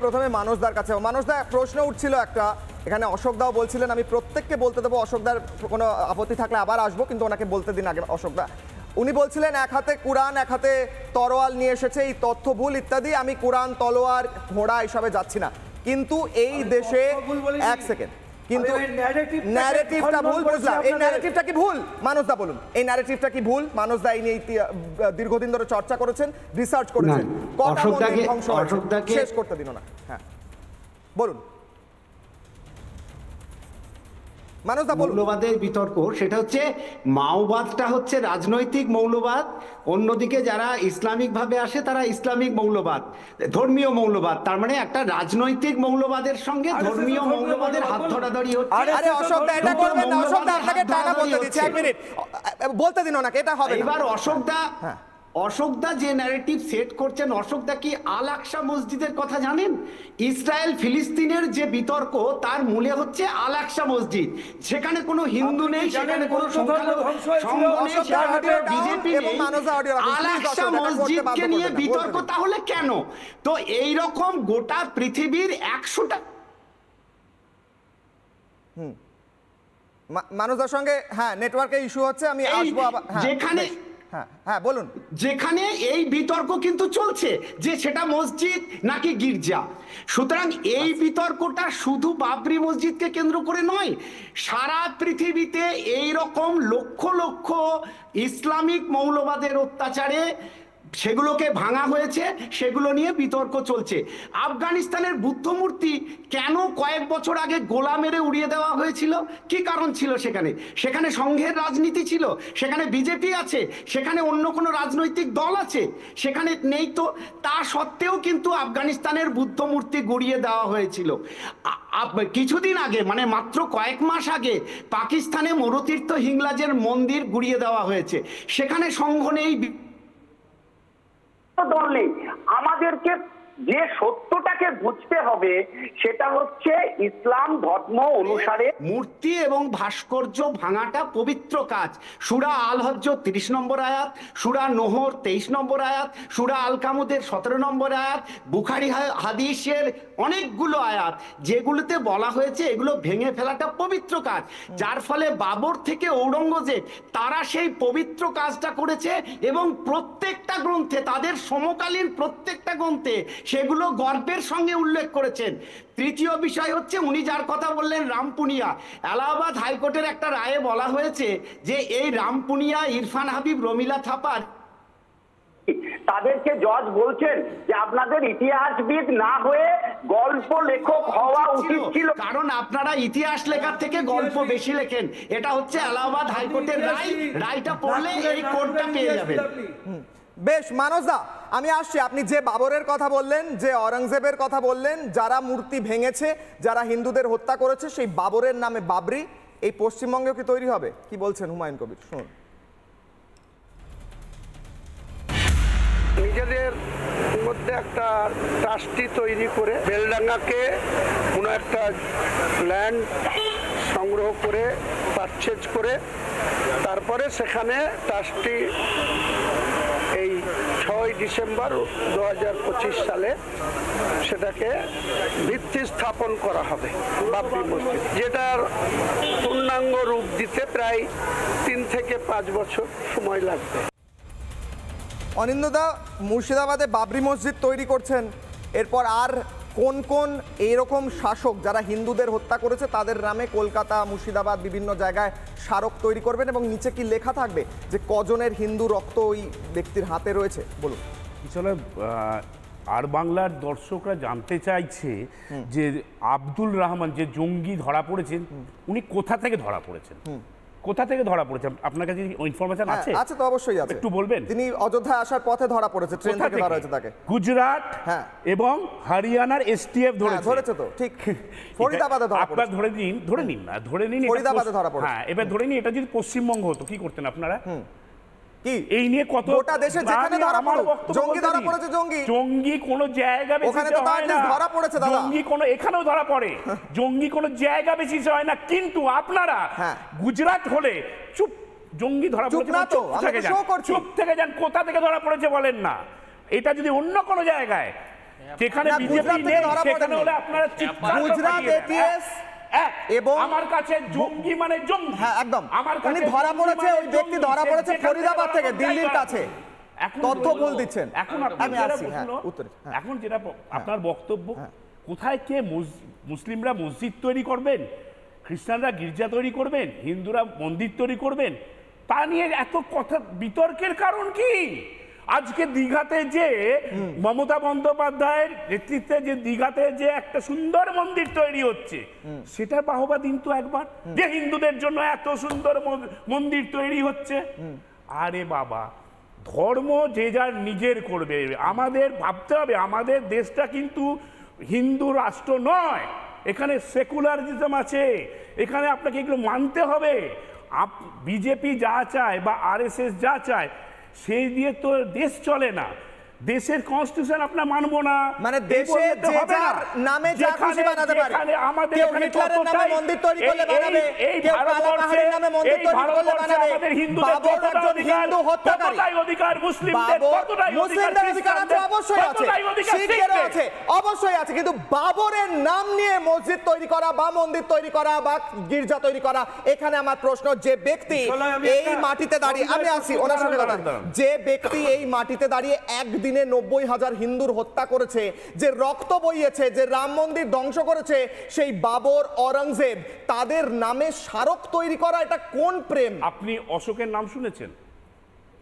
প্রথমে মানসদার কাছে। মানসদা, প্রশ্ন উঠছিল একটা, এখানে অশোকদাও বলছিলেন, আমি প্রত্যেককে বলতে দেবো, অশোকদার কোনো আপত্তি থাকলে আবার আসবো, কিন্তু ওনাকে বলতে দিন আগে। অশোকদা, উনি বলছিলেন এক হাতে কুরআন এক হাতে তরোয়াল নিয়ে এসেছে, এই তথ্য ভুল ইত্যাদি। আমি কুরআন, তলোয়ার, ঘোড়া এইসবে যাচ্ছি না, কিন্তু এই দেশে এক সেকেন্ড, কিন্তু ন্যারেটিভটা ভুল বুঝলাম। এই ন্যারেটিভটা কি ভুল? মানসদা বলুন, এই ন্যারেটিভটা কি ভুল? মানসদা এই নিয়ে দীর্ঘদিন ধরে চর্চা করেছেন, রিসার্চ করেছেন। শেষ করতে দিন না। হ্যাঁ বলুন মৌলবাদের বিতর্ক, সেটা হচ্ছে মাওবাদটা হচ্ছে রাজনৈতিক মৌলবাদ, অন্যদিকে যারা ইসলামিক ভাবে আসে তারা ইসলামিক মৌলবাদ, ধর্মীয় মৌলবাদ। তার মানে একটা রাজনৈতিক মৌলবাদের সঙ্গে ধর্মীয় মৌলবাদের হাত ধরাধরি হচ্ছে। আরে অশোকদা, এটা করবেন না। অশোকদা, আপনাকে টানা বলতে দিচ্ছি, 1 মিনিট বলতে দিন ওনাকে, এটা হবে না। এবার অশোকদা যে ন্যারেটিভ সেট করছেন, অশোকদা কি আল আকসা মসজিদের কথা জানেন? ইসরায়েল ফিলিস্তিনের যে বিতর্ক, তার মূলে হচ্ছে আল আকসা মসজিদ। সেখানে কোনো হিন্দু নেই, সেখানে কোনো বিজেপি নেই। আল আকসা মসজিদকে নিয়ে বিতর্ক তাহলে কেন? তো এই রকম গোটা পৃথিবীর 100টা মানুষদের সঙ্গে নেটওয়ার্কে ইস্যু হচ্ছে, আমি আসবো আবার। যেখানে বলুন, যেখানে এই বিতর্ক কিন্তু চলছে যে সেটা মসজিদ নাকি গির্জা। সুতরাং এই বিতর্কটা শুধু বাবরি মসজিদকে কেন্দ্র করে নয়, সারা পৃথিবীতে এই রকম লক্ষ লক্ষ ইসলামিক মৌলবাদের অত্যাচারে সেগুলোকে ভাঙা হয়েছে, সেগুলো নিয়ে বিতর্ক চলছে। আফগানিস্তানের বুদ্ধ মূর্তি কেন কয়েক বছর আগে গোলা মেরে উড়িয়ে দেওয়া হয়েছিল? কি কারণ ছিল? সেখানে সংঘের রাজনীতি ছিল, সেখানে বিজেপি আছে, সেখানে অন্য কোনো রাজনৈতিক দল আছে? সেখানে নেই তো। তা সত্ত্বেও কিন্তু আফগানিস্তানের বুদ্ধ মূর্তি গুড়িয়ে দেওয়া হয়েছিল। কিছুদিন আগে, মানে মাত্র কয়েক মাস আগে, পাকিস্তানে মরুতীর্থ হিংলাজের মন্দির গুড়িয়ে দেওয়া হয়েছে, সেখানে সংঘ নেই, দল নেই। আমাদেরকে যে সত্যটাকে বুঝতে হবে সেটা হচ্ছে ইসলাম ধর্ম অনুসারে মূর্তি এবং ভাস্কর্য ভাঙাটা পবিত্র কাজ। সূরা আল হজ্জ 30 নম্বর আয়াত, সূরা নহর 23 নম্বর আয়াত, সূরা আল কামুদের 17 নম্বর আয়াত, বুখারী হাদিসের অনেকগুলো আয়াত যেগুলোতে বলা হয়েছে এগুলো ভেঙে ফেলাটা পবিত্র কাজ। যার ফলে বাবর থেকে ঔরঙ্গজেব তারা সেই পবিত্র কাজটা করেছে এবং প্রত্যেকটা গ্রন্থে, তাদের সমকালীন প্রত্যেকটা গ্রন্থে সেগুলো গর্বের সঙ্গে উল্লেখ করেছেন। তৃতীয় বিষয় হচ্ছে, উনি যার কথা বললেন রামপুনিয়া, এলাহাবাদ হাইকোর্টের একটা রায়ে বলা হয়েছে যে এই রামপুনিয়া, ইরফান হাবিব, রমিলা থাপার, তাদেরকে জজ বলছেন যে আপনাদের ইতিহাসবিদ না হয়ে গল্প লেখক হওয়া উচিত ছিল, কারণ আপনারা ইতিহাস লেখার থেকে গল্প বেশি লেখেন। এটা হচ্ছে এলাহাবাদ হাইকোর্টের রায়। রায়টা পড়লে এই কোর্টটা পেয়ে যাবেন। বেশ, মানসদা আমি আসছি। আপনি যে বাবরের কথা বললেন, যে অরঙ্গজেবের কথা বললেন, যারা মূর্তি ভেঙেছে, যারা হিন্দুদের হত্যা করেছে, সেই বাবরের নামে বাবরি এই পশ্চিমবঙ্গে কি তৈরি হবে? কি বলছেন হুমায়ুন কবির, শুনুন। নিজেদের মধ্যে একটা ট্রাস্টি তৈরি করে বেলডাঙ্গাকে কোনো একটা ল্যান্ড সংগ্রহ করে পারচেজ করে তারপরে সেখানে ট্রাস্টি এই 6 ডিসেম্বর 2025 সালে সেটাকে ভিত্তি স্থাপন করা হবে বাবরি মসজিদ, যেটার পূর্ণাঙ্গ রূপ দিতে প্রায় 3 থেকে 5 বছর সময় লাগবে। অনিন্দদা, মুর্শিদাবাদে বাবরি মসজিদ তৈরি করছেন, এরপর আর কোন কোন এইরকম শাসক যারা হিন্দুদের হত্যা করেছে তাদের নামে কলকাতা, মুর্শিদাবাদ বিভিন্ন জায়গায় স্মারক তৈরি করবেন এবং নিচে কি লেখা থাকবে যে কজনের হিন্দু রক্ত ওই ব্যক্তির হাতে রয়েছে? বলুন। আসলে আর বাংলার দর্শকরা জানতে চাইছে যে আব্দুল রহমান যে জঙ্গি ধরা পড়েছেন, উনি কোথা থেকে ধরা পড়েছেন, কোথা থেকে ধরা পড়েছে? আপনার কাছে ইনফরমেশন আছে? আছে তো, অবশ্যই আছে। একটু বলবেন। তিনি অযোধ্যায় আসার পথে ধরা পড়েছে, ট্রেন থেকে ধরা হয়েছে তাকে। গুজরাট এবং হরিয়ানার এসটিএফ ধরেছে তো, ঠিক। ফরিদাবাদে ধরা পড়েছে। আপনারা ধরে নিন না, ধরে নিন ফরিদাবাদে ধরা পড়েছে। হ্যাঁ, এবার ধরে নিন এটা যদি পশ্চিমবঙ্গ হতো কি করতেন আপনারা? কি এই নিয়ে কত গোটা দেশে যেখানে ধরা পড়ে জঙ্গি ধরা পড়েছে, জঙ্গি কোন জায়গা বেশি হয় না, ধরা পড়েছে দাদা। জঙ্গি কোন এখানেও ধরা পড়ে, জঙ্গি কোন জায়গা বেশি হয় না। কিন্তু আপনারা গুজরাট হলে চুপ, জঙ্গি ধরা পড়েছে চুপ থেকে যান, কোথা থেকে ধরা পড়েছে বলেন না। এটা যদি অন্য কোনো জায়গায় যেখানে না, বিজেপি গুজরাট থেকে নেই ধরা সেখানে পড়েনি। হলে আপনারা চিৎকার গুজরাট পাঠিয়ে দেন। ATS এবং এবং আমার কাছে জঙ্গি মানে জঙ্গি। হ্যাঁ একদম আমার উনি কাছে ধরা জঙ্গি পড়েছে, মানে ওই ব্যক্তি জঙ্গি। ধরা সে পড়েছে যেখান থেকে ফরিদাবাদ ধরা থেকে, পড়ছে দিল্লির তাই কাছে। এখন তথ্য বলবো, ভুল দিচ্ছেন। এখন আমি আপনার যেটা আসছি, হ্যাঁ, প্রশ্ন, উত্তরে, হ্যাঁ। এখন যেটা আপনার বক্তব্য, কোথায় কে মুসলিমরা মসজিদ তৈরি করবেন, খ্রিস্টানরা গির্জা তৈরি করবেন, হিন্দুরা মন্দির তৈরি করবেন, তা নিয়ে এত কথা বিতর্কের কারণ কি? আজকে দীঘাতে যে মমতা বন্দ্যোপাধ্যায়ের নেতৃত্বে যে দীঘাতে যে একটা সুন্দর মন্দির তৈরি হচ্ছে, সেটার বাহবা দিন তো একবার, যে হিন্দুদের জন্য এত সুন্দর মন্দির তৈরি হচ্ছে। আরে বাবা, ধর্ম যে যার নিজের করবে। আমাদের ভাবতে হবে আমাদের দেশটা কিন্তু হিন্দু রাষ্ট্র নয়, এখানে সেকুলারিজম আছে, এখানে আপনাকে এগুলো মানতে হবে। বিজেপি যা চায় বা আরএসএস যা চায় সেই দিয়ে তো দেশ চলে না। দেশের কনস্টিটিউশন আপনার মানবো না, মানে দেশে যে যার নামে যা খুশি বানাতে পারে। আমাদের কেউ হিটলারের নামে মন্দির তৈরি করলে বানাবে, কেউ কালাপাহাড়ের নামে মন্দির তৈরি করলে বানাবে। বাবর একজন হিন্দু হত্যাকারী। অধিকার মুসলিমদের মুসলিমদের অধিকার আছে, অবশ্যই আছে, শিখদেরও আছে, অবশ্যই আছে, কিন্তু বাবরের নাম নিয়ে মসজিদ তৈরি করা বা মন্দির তৈরি করা বা গির্জা তৈরি করা, এখানে আমার প্রশ্ন, যে ব্যক্তি এই মাটিতে দাঁড়িয়ে, আমি আসি ওনার সঙ্গে কথা, যে ব্যক্তি এই মাটিতে দাঁড়িয়ে একদিনে 90,000 হিন্দুর হত্যা করেছে, যে রক্ত বইয়েছে, যে রাম মন্দির ধ্বংস করেছে, সেই বাবর, অরঙ্গজেব, তাদের নামে স্মারক তৈরি করা, এটা কোন প্রেম? আপনি অশোকের নাম শুনেছেন?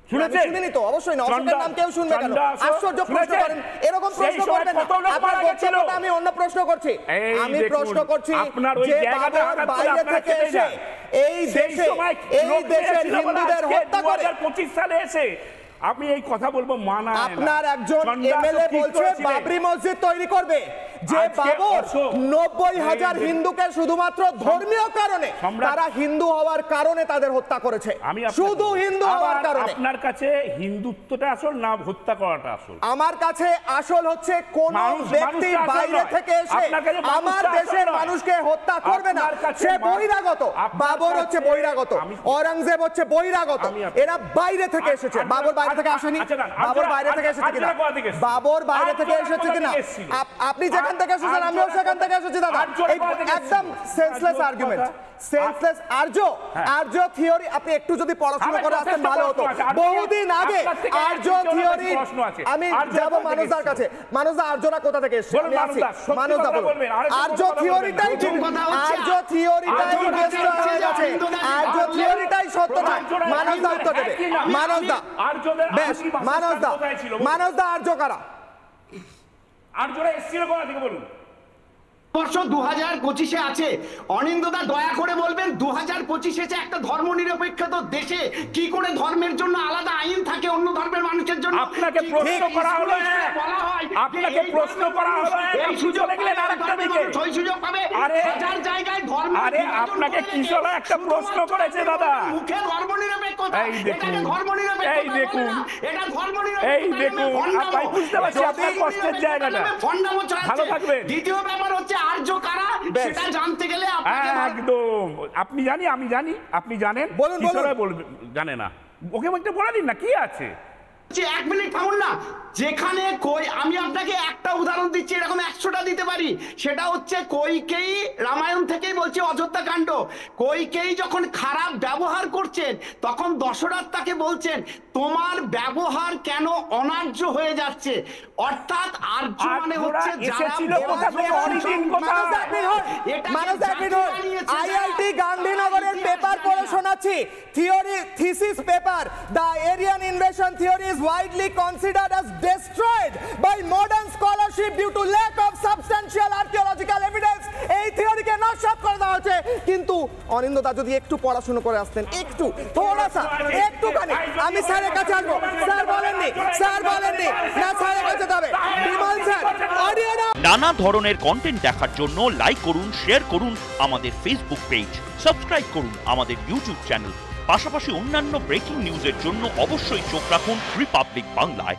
শুনিনি তো, অবশ্যই না। অশোকের নাম কেউ শুনবে কেন? আশ্চর্য প্রশ্ন করেন, এরকম প্রশ্ন করবেন না। আপনার বক্তব্যটা আমি অন্য প্রশ্ন করছি, আমি প্রশ্ন করছি যে বাবর বাইরে থেকে এসে এই দেশের হিন্দুদের হত্যা করে 2025 সালে এসে আমি এই কথা বলবো, মানা আপনার একজন এমএলএ বলছে বাবরি মসজিদ তৈরি করবে, যে বাবর 90,000 হিন্দুকে শুধুমাত্র ধর্মীয় কারণে, তারা হিন্দু হওয়ার কারণে তাদের হত্যা করেছে, শুধু হিন্দু হওয়ার কারণে। আপনার কাছে হিন্দুত্বটা আসল না হত্যা করাটা আসল? আমার কাছে আসল হচ্ছে কোন ব্যক্তি বাইরে থেকে এসে আমার দেশের মানুষকে হত্যা করবে না, সে বহিরাগত। বাবর হচ্ছে বহিরাগত, অরঙ্গজেব হচ্ছে বহিরাগত, এরা বাইরে থেকে এসেছে। বাবর বাইরে থেকে আসেনি, বাবর বাইরে থেকে এসেছে কিনা? বাবর বাইরে থেকে এসেছে কিনা? আপনি যেখান থেকে এসেছেন আমিও সেখান থেকে এসেছি দাদা। একদম সেন্সলেস আর্গুমেন্ট, সেন্সলেস আর্য থিওরি। আপনি একটু যদি পড়াশোনা করে আসতেন ভালো হতো। বহুদিন আগে আর্য থিওরি, আমি যাব মানুষদার কাছে। মানুষদা, আর্যরা কোথা থেকে এসেছে? আমি আসি, মানুষদা বলুন। আর্য থিওরিটাই বেস্ট হয়ে গেছে, আর্য থিওরিটাই সত্য না। মানুষদা উত্তর দেবে, মানুষদা বেশ, মানুষদা আর্য কারা? আর্যরা এসেছিল কোথা থেকে বলুন? বর্ষ 2025-এ আছে। অনিন্দদা দয়া করে বলবেন 2025-এ একটা ধর্মনিরপেক্ষ দেশে কি করে ধর্মের জন্য আলাদা আইন থাকে, অন্য ধর্মের মানুষের জন্য? আপনাকে প্রশ্ন করা হলো, বলা হয় আপনাকে প্রশ্ন করা হলো, এই সুযোগ গেলেন আরেকটা দিকে ওই সুযোগ পাবে। হাজার জায়গায় ধর্ম, আরে আপনাকে কিশোর একটা প্রশ্ন করেছে দাদা, মুখে ধর্মনিরপেক্ষতা, এটাকে ধর্মনিরপেক্ষতা, এই দেখুন, এটা ধর্মনিরপেক্ষতা, এই দেখুন, আপনি বুঝতে পারছেন আপনার কষ্টের জায়গাটা। ভালো থাকবেন। দ্বিতীয় ব্যাপার হচ্ছে আর্য কারা, সেটা জানতে গেলে একদম আপনি জানি, আমি জানি, আপনি জানেন, কিশোরা বলবে জানে না, ওকে একটা বলে দিন না কি আছে। 1 মিনিট থামুন না। যেখানে আমি আপনাকে একটা উদাহরণ দিচ্ছি, এরকম 100টা দিতে পারি। সেটা হচ্ছে কইকেয়ী, রামায়ণ থেকেই বলছে, অযোধ্যা কাণ্ড। কইকেয়ী যখন খারাপ ব্যবহার করছেন, তখন দশরথ তাকে বলছেন তোমার ব্যবহার কেন অনার্য হয়ে যাচ্ছে। অর্থাৎ আর্য মানে হচ্ছে আইআইটি গান্ধীনগরের পেপার পড়ে শোনাচ্ছি, theory thesis paper, the Aryan invasion theory is widely considered as destroyed by modern scholarship due to lack of substantial archaeological evidence. এই থিওরিকে নস্যাৎ করে দেওয়া হচ্ছে। কিন্তু অনিন্দদা যদি একটু পড়াশোনা করে আসতেন, একটু থোড়াসা, একটুখানি, আমি স্যারের কাছে আসবো। স্যার বলেননি না, স্যারের কাছে যাবে। বিমল স্যার, অডিও না। নানা ধরনের কন্টেন্ট দেখার জন্য লাইক করুন, শেয়ার করুন আমাদের ফেসবুক পেজ, সাবস্ক্রাইব করুন আমাদের ইউটিউব চ্যানেল। পাশাপাশি অন্যান্য ব্রেকিং নিউজের জন্য অবশ্যই চোখ রাখুন রিপাবলিক বাংলায়।